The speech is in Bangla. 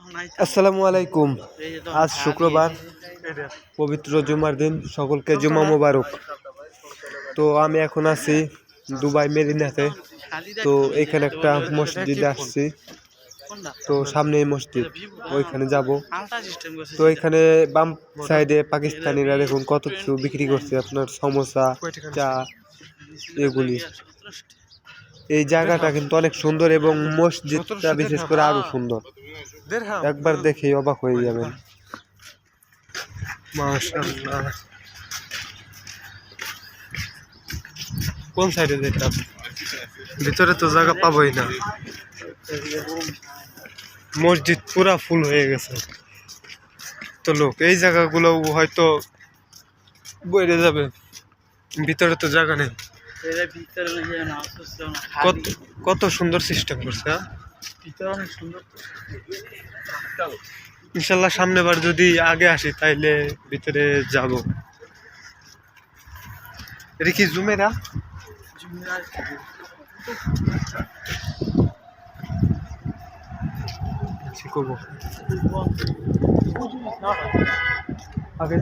আসসালামু আলাইকুম। আজ শুক্রবার, পবিত্র জুমার দিন। সকলকে জুমা মোবারক। তো আমি এখন আছি দুবাই মেরিনাতে। তো এখানে একটা মসজিদে আসছি। তো সামনেই মসজিদ, ওইখানে যাব। তো এখানে বাম সাইডে পাকিস্তানিরা দেখুন কত কিছু বিক্রি করছে, আপনার সমোসা, চা, এগুলি। এই জায়গাটা কিন্তু অনেক সুন্দর এবং মসজিদটা বিশেষ করে আরো সুন্দর। একবার দেখে অবাক হয়ে যাবেন। মাশাআল্লাহ। কোন সাইডে যেতাম? ভিতরে তো জায়গা পাবোই না। মসজিদ পুরা ফুল হয়ে গেছে। তো লোক এই জায়গাগুলো হয়তো বইরে যাবে, ভিতরে তো জায়গা নেই। কত সুন্দর সিস্টেম করছে। ইনশাল্লাহ সামনেবার যদি আগে আসি তাইলে ভিতরে যাব। এটা কি জুমেরা? আগে